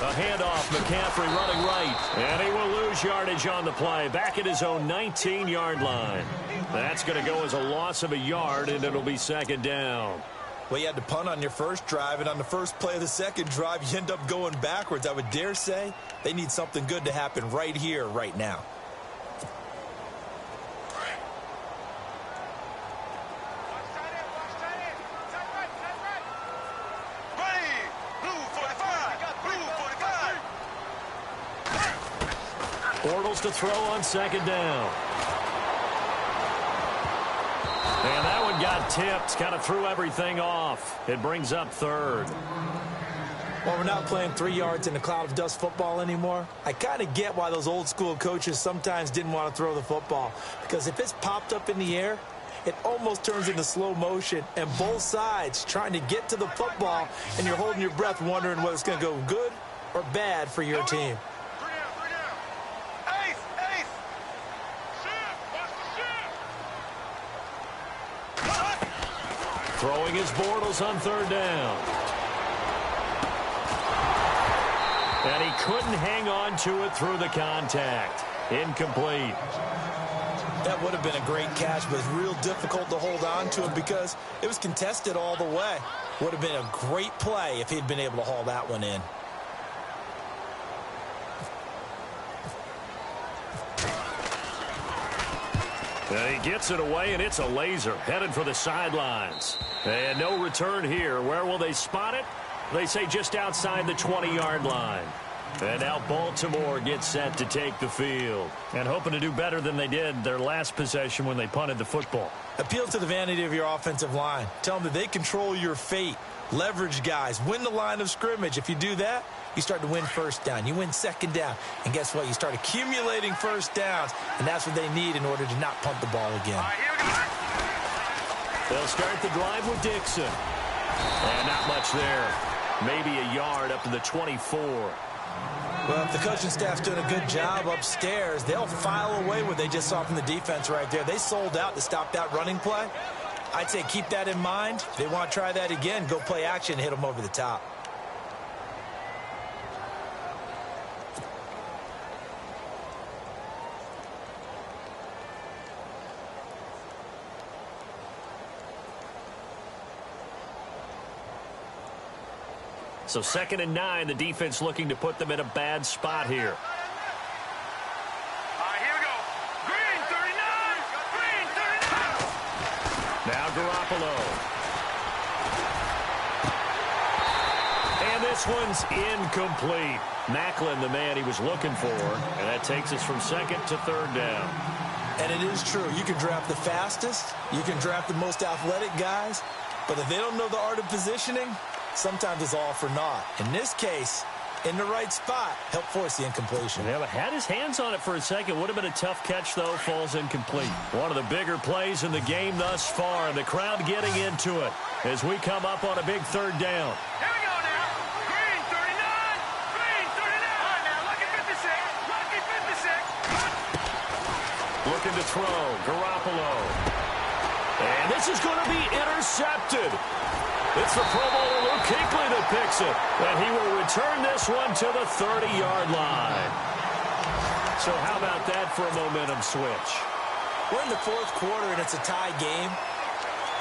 A handoff, McCaffrey running right, and he will lose yardage on the play, back at his own 19-yard line. That's going to go as a loss of a yard, and it'll be 2nd down. Well, you had to punt on your first drive, and on the first play of the second drive, you end up going backwards. I would dare say they need something good to happen right here, right now. Bortles to throw on 2nd down. And that one got tipped, kind of threw everything off. It brings up 3rd. Well, we're not playing 3 yards in a cloud of dust football anymore. I kind of get why those old school coaches sometimes didn't want to throw the football. Because if it's popped up in the air, it almost turns into slow motion. And both sides trying to get to the football, and you're holding your breath wondering whether it's going to go good or bad for your team. Throwing his Bortles on 3rd down. And he couldn't hang on to it through the contact. Incomplete. That would have been a great catch, but it's real difficult to hold on to it because it was contested all the way. Would have been a great play if he'd been able to haul that one in. And he gets it away, and it's a laser headed for the sidelines. And no return here. Where will they spot it? They say just outside the 20-yard line. And now Baltimore gets set to take the field. And hoping to do better than they did their last possession when they punted the football. Appeal to the vanity of your offensive line. Tell them that they control your fate. Leverage guys. Win the line of scrimmage. If you do that, you start to win 1st down. You win 2nd down. And guess what? You start accumulating 1st downs. And that's what they need in order to not punt the ball again. They'll start the drive with Dixon. And not much there. Maybe a yard up to the 24. Well, if the coaching staff's doing a good job upstairs, they'll file away what they just saw from the defense right there. They sold out to stop that running play. I'd say keep that in mind. If they want to try that again, go play action and hit them over the top. So 2nd and 9, the defense looking to put them in a bad spot here. Here we go. Green 39. Green 39. Now Garoppolo. And this one's incomplete. Macklin, the man he was looking for. And that takes us from 2nd to 3rd down. And it is true. You can draft the fastest. You can draft the most athletic guys. But if they don't know the art of positioning, sometimes it's all for naught. In this case, in the right spot. Helped force the incompletion. Yeah, but had his hands on it for a second. Would have been a tough catch, though. Falls incomplete. One of the bigger plays in the game thus far. The crowd getting into it as we come up on a big third down. Here we go now. Green 39. Green 39. All right, now, lucky 56. Lucky 56. Looking to throw. Garoppolo. And this is going to be intercepted. It's the Pro Bowler Luke Kuechly that picks it. And he will return this one to the 30-yard line. So how about that for a momentum switch? We're in the fourth quarter, and it's a tie game.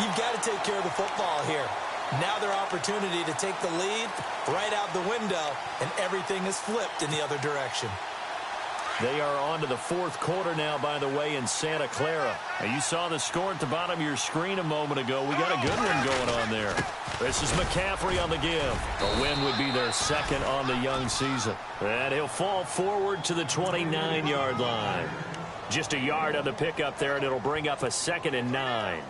You've got to take care of the football here. Now their opportunity to take the lead right out the window, and everything is flipped in the other direction. They are on to the fourth quarter now, by the way, in Santa Clara. Now, you saw the score at the bottom of your screen a moment ago. We got a good one going on there. This is McCaffrey on the give. A win would be their second on the young season. And he'll fall forward to the 29-yard line. Just a yard on the pickup there, and it'll bring up a 2nd and 9.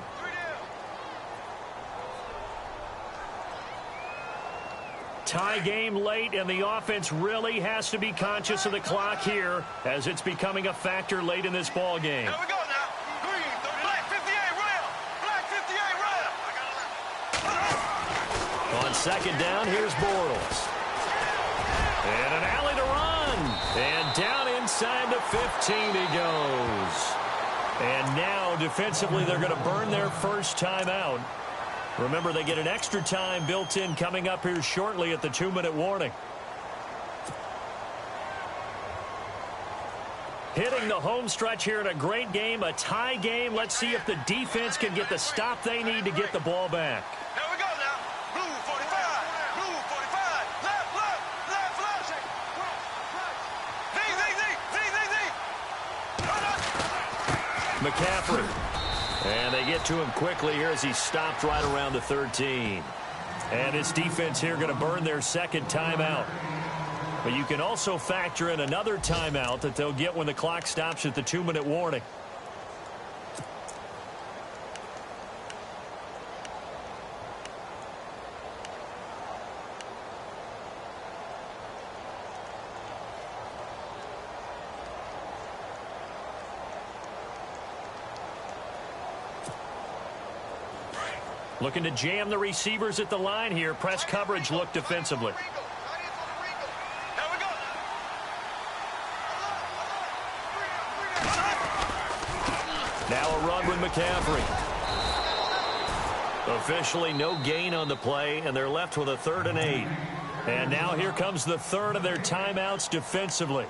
Tie game late, and the offense really has to be conscious of the clock here as it's becoming a factor late in this ball game. Here we go now. Green 30. Black 58 rail. Black 58 rail. On second down, here's Bortles. And an alley to run. And down inside the 15 he goes. And now, defensively, they're going to burn their first timeout. Remember, they get an extra time built in coming up here shortly at the 2-minute warning. Hitting the home stretch here in a great game, a tie game. Let's see if the defense can get the stop they need to get the ball back. Here we go now. Blue 45. Blue 45. Left, left, left, left. Z, Z, Z, Z. McCaffrey. And they get to him quickly here as he stopped right around the 13. And this defense here going to burn their second timeout. But you can also factor in another timeout that they'll get when the clock stops at the 2-minute warning. Looking to jam the receivers at the line here. Press coverage look defensively. Now a run with McCaffrey. Officially no gain on the play, and they're left with a 3rd and 8. And now here comes the third of their timeouts defensively.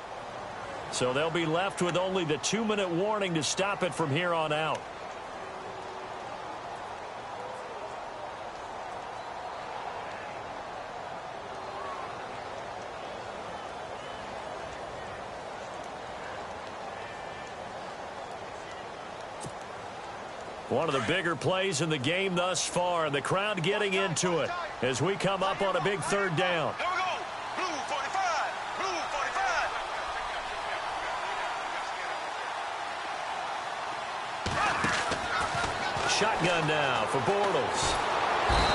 So they'll be left with only the 2-minute warning to stop it from here on out. One of the bigger plays in the game thus far, and the crowd getting into it as we come up on a big third down. Here we go. Blue 45. Blue 45. Shotgun now for Bortles.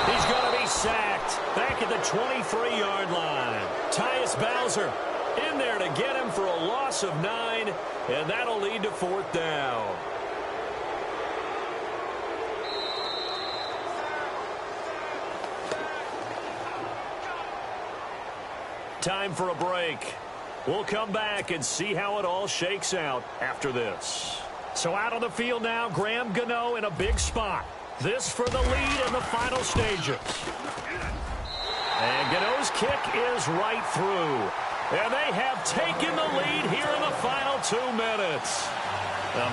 He's going to be sacked back at the 23-yard line. Tyus Bowser in there to get him for a loss of 9, and that'll lead to 4th down. Time for a break. We'll come back and see how it all shakes out after this. So out on the field now, Graham Gano in a big spot. This for the lead in the final stages. And Gano's kick is right through. And they have taken the lead here in the final 2 minutes.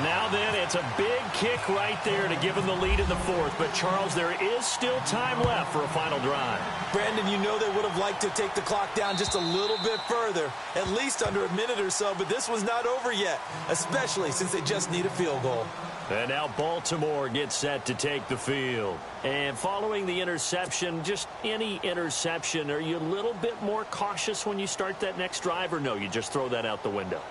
Now then, it's a big kick right there to give them the lead in the fourth. But, Charles, there is still time left for a final drive. Brandon, you know they would have liked to take the clock down just a little bit further, at least under a minute or so. But this one's not over yet, especially since they just need a field goal. And now Baltimore gets set to take the field. And following the interception, just any interception, are you a little bit more cautious when you start that next drive, or no, you just throw that out the window?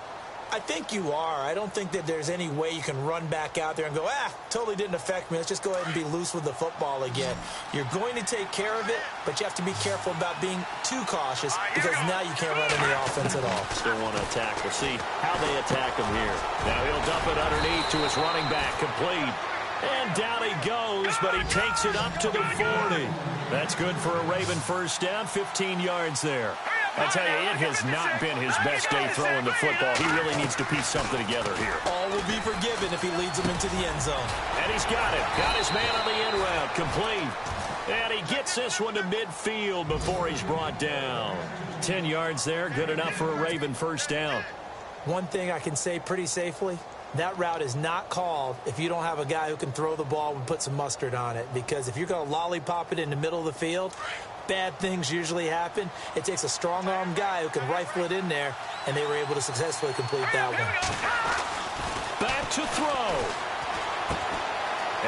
I think you are. I don't think that there's any way you can run back out there and go, totally didn't affect me. Let's just go ahead and be loose with the football again. You're going to take care of it, but you have to be careful about being too cautious because now you can't run any offense at all. Still want to attack. We'll see how they attack him here. Now he'll dump it underneath to his running back, complete. And down he goes, but he takes it up to the 40. That's good for a Raven first down, 15 yards there. I tell you, it has not been his best day throwing the football. He really needs to piece something together here. All will be forgiven if he leads them into the end zone. And he's got it. Got his man on the end route, complete. And he gets this one to midfield before he's brought down. 10 yards there, good enough for a Raven first down. One thing I can say pretty safely, that route is not called if you don't have a guy who can throw the ball and put some mustard on it. Because if you're going to lollipop it in the middle of the field, bad things usually happen. It takes a strong-arm guy who can rifle it in there, and they were able to successfully complete that one. Back to throw.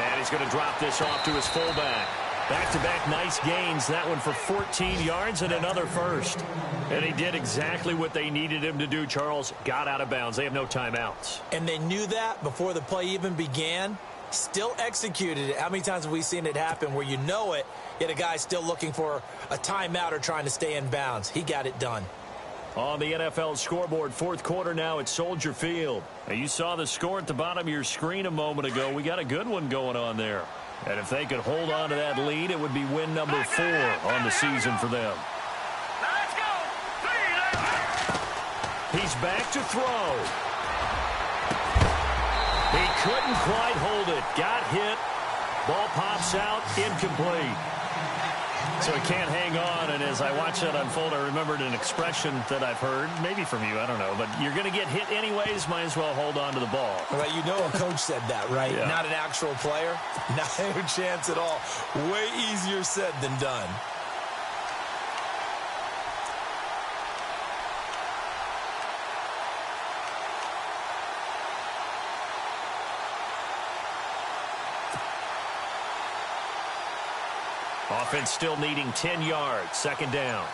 And he's going to drop this off to his fullback. Back-to-back nice gains. That one for 14 yards and another first. And he did exactly what they needed him to do, Charles. Got out of bounds. They have no timeouts. And they knew that before the play even began. Still executed it. How many times have we seen it happen where you know it, yet a guy's still looking for a timeout or trying to stay in bounds? He got it done. On the NFL scoreboard, fourth quarter now at Soldier Field. Now, you saw the score at the bottom of your screen a moment ago. We got a good one going on there. And if they could hold on to that lead, it would be win number 4 on the season for them. Let's go. He's back to throw. He couldn't quite hold it. Got hit. Ball pops out. Incomplete. So he can't hang on, and as I watch that unfold, I remembered an expression that I've heard, maybe from you, I don't know, but you're going to get hit anyways, might as well hold on to the ball. Well, you know a coach said that, right? Yeah. Not an actual player. Not a chance at all. Way easier said than done. Offense still needing 10 yards. Second down.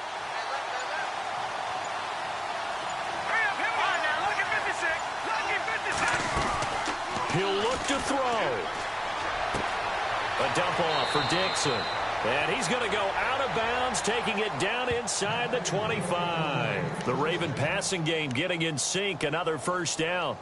Hurry up, hit one now. Look at 56. Lucky 56. He'll look to throw. A dump off for Dixon. And he's going to go out of bounds, taking it down inside the 25. The Raven passing game getting in sync. Another first down.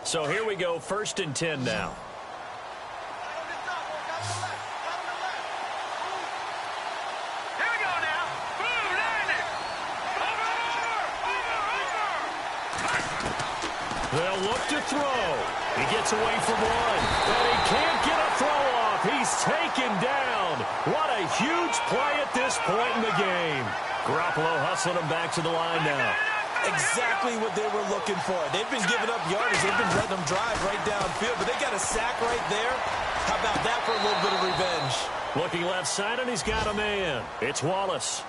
So here we go, 1st and 10 now. Here we go now. Boom, down it. Over. They'll look to throw. He gets away from one, and he can't get a throw off. He's taken down. What a huge play at this point in the game. Garoppolo hustling him back to the line now. Exactly what they were looking for. They've been giving up yardage. They've been letting them drive right downfield, but they got a sack right there. How about that for a little bit of revenge? Looking left side, and he's got a man. It's Wallace.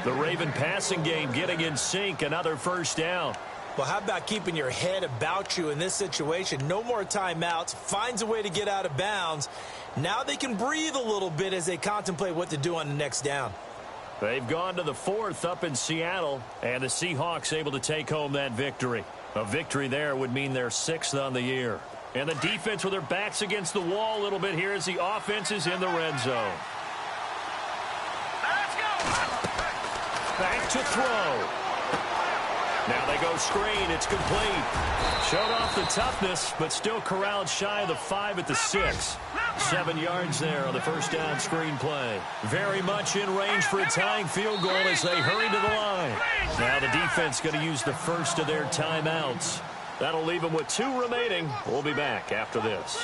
The Raven passing game getting in sync. Another first down. Well, how about keeping your head about you in this situation? No more timeouts. Finds a way to get out of bounds. Now they can breathe a little bit as they contemplate what to do on the next down. They've gone to the 4th up in Seattle, and the Seahawks able to take home that victory. A victory there would mean they're 6th on the year. And the defense with their backs against the wall a little bit here as the offense is in the red zone. Let's go. Back to throw. Now they go screen. It's complete. Showed off the toughness, but still corralled shy of the 5 at the 6. 7 yards there on the first down screen play. Very much in range for a tying field goal as they hurry to the line. Now the defense going to use the first of their timeouts. That'll leave them with 2 remaining. We'll be back after this.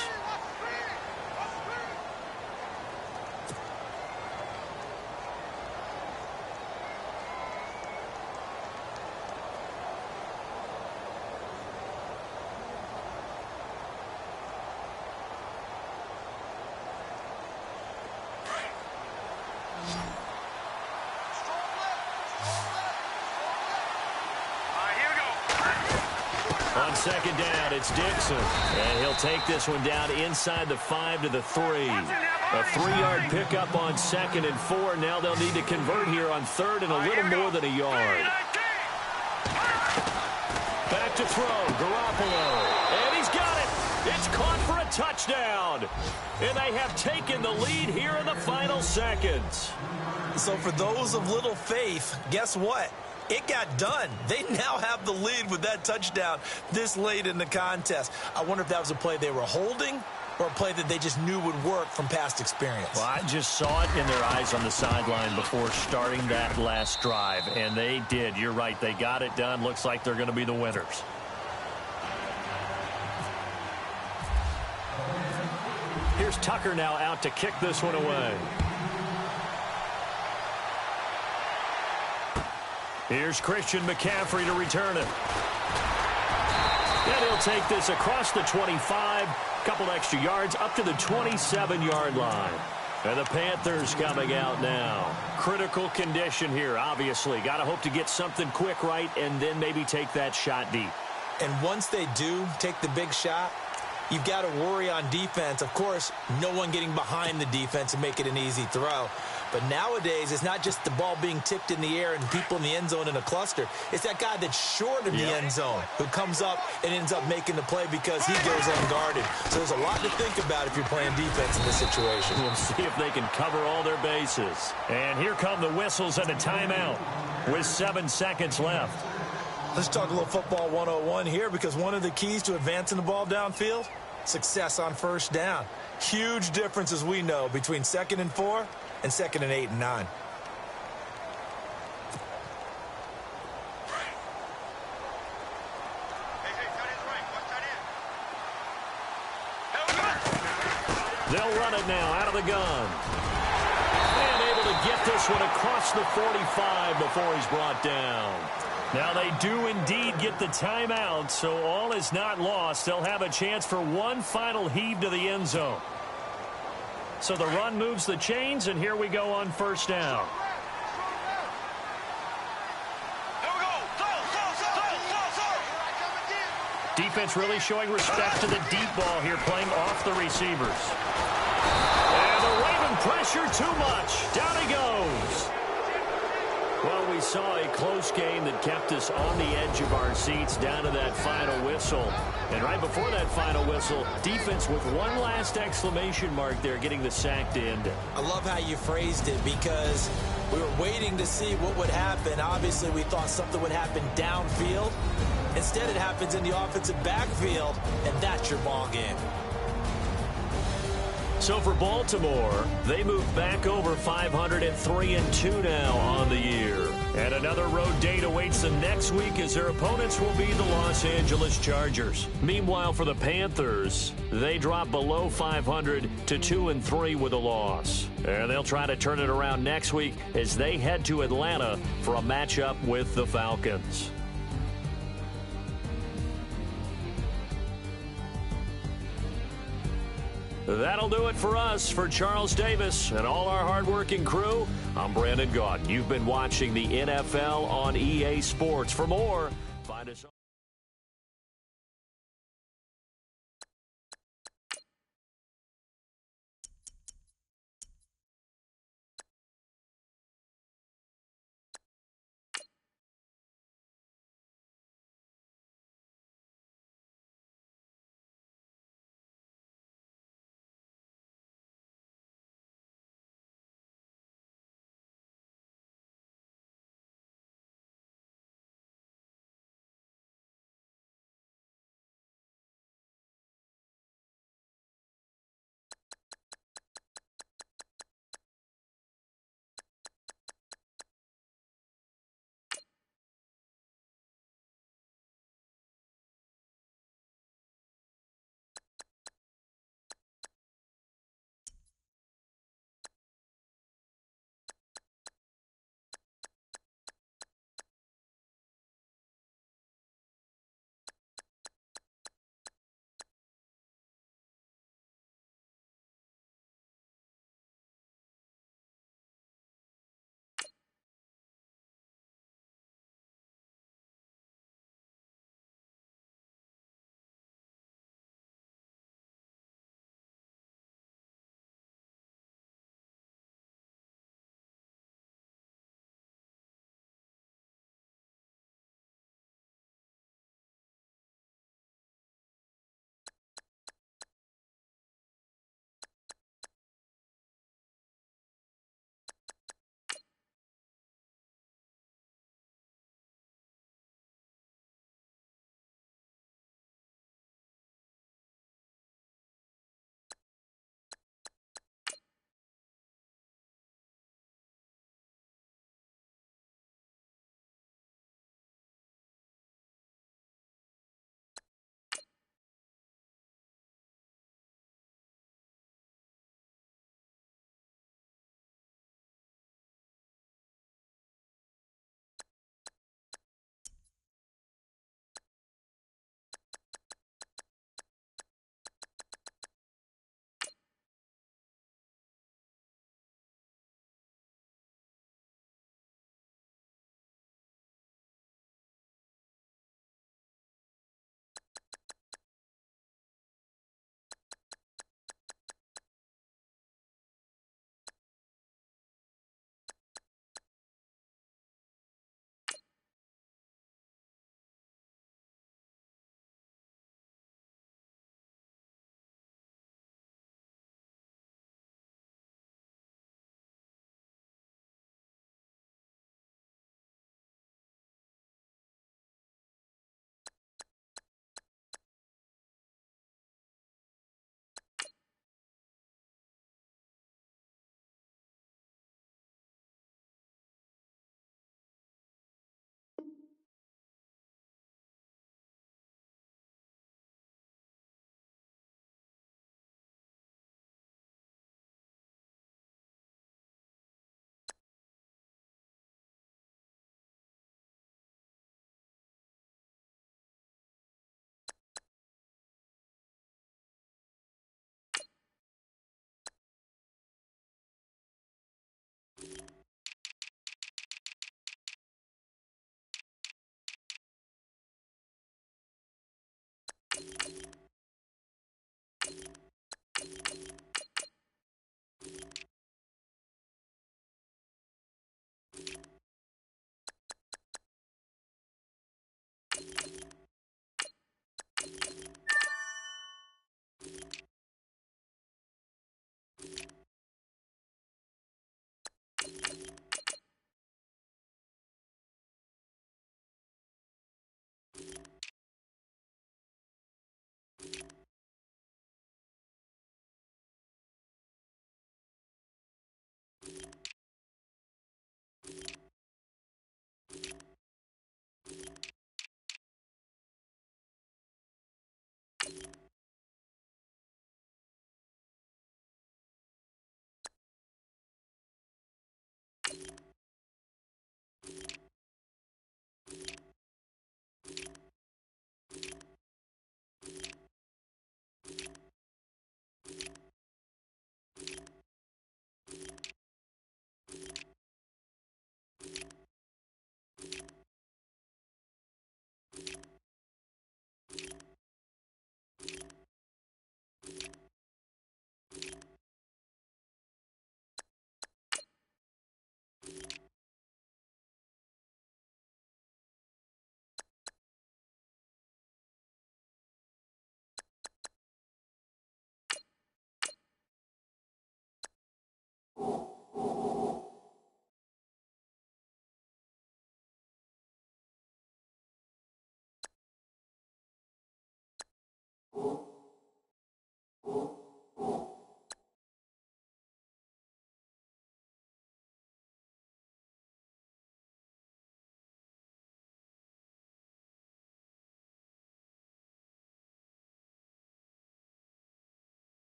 second down. It's Dixon. And he'll take this one down inside the 5 to the 3. A 3-yard pickup on 2nd and 4. Now they'll need to convert here on 3rd and a little more than a yard. Back to throw. Garoppolo. And he's got it. It's caught for a touchdown. And they have taken the lead here in the final seconds. So for those of little faith, guess what? It got done. They now have the lead with that touchdown this late in the contest. I wonder if that was a play they were holding or a play that they just knew would work from past experience. Well, I just saw it in their eyes on the sideline before starting that last drive, and they did. You're right. They got it done. Looks like they're going to be the winners. Here's Tucker now out to kick this one away. Here's Christian McCaffrey to return it. And he'll take this across the 25, couple extra yards up to the 27-yard line. And the Panthers coming out now. Critical condition here, obviously. Got to hope to get something quick right and then maybe take that shot deep. And once they do take the big shot, you've got to worry on defense. Of course, no one getting behind the defense and make it an easy throw. But nowadays, it's not just the ball being tipped in the air and people in the end zone in a cluster. It's that guy that's short of the end zone who comes up and ends up making the play because he goes unguarded. So there's a lot to think about if you're playing defense in this situation. We'll see if they can cover all their bases. And here come the whistles and a timeout with 7 seconds left. Let's talk a little football 101 here, because one of the keys to advancing the ball downfield, success on first down. Huge difference, as we know, between 2nd and 4 and 2nd and 8 and 9. They'll run it now out of the gun. And able to get this one across the 45 before he's brought down. Now they do indeed get the timeout, so all is not lost. They'll have a chance for one final heave to the end zone. So the run moves the chains, and here we go on first down. Defense really showing respect to the deep ball here, playing off the receivers. And the Raven pressure too much. Down he goes. Well, we saw a close game that kept us on the edge of our seats down to that final whistle. And right before that final whistle, defense with one last exclamation mark there, getting the sack to end it. I love how you phrased it, because we were waiting to see what would happen. Obviously, we thought something would happen downfield. Instead, it happens in the offensive backfield, and that's your ball game. So for Baltimore, they move back over 500 at 3-2 now on the year. And another road date awaits them next week, as their opponents will be the Los Angeles Chargers. Meanwhile, for the Panthers, they drop below 500 to 2-3 with a loss. And they'll try to turn it around next week as they head to Atlanta for a matchup with the Falcons. That'll do it for us. For Charles Davis and all our hardworking crew, I'm Brandon Gaudin. You've been watching the NFL on EA Sports. For more,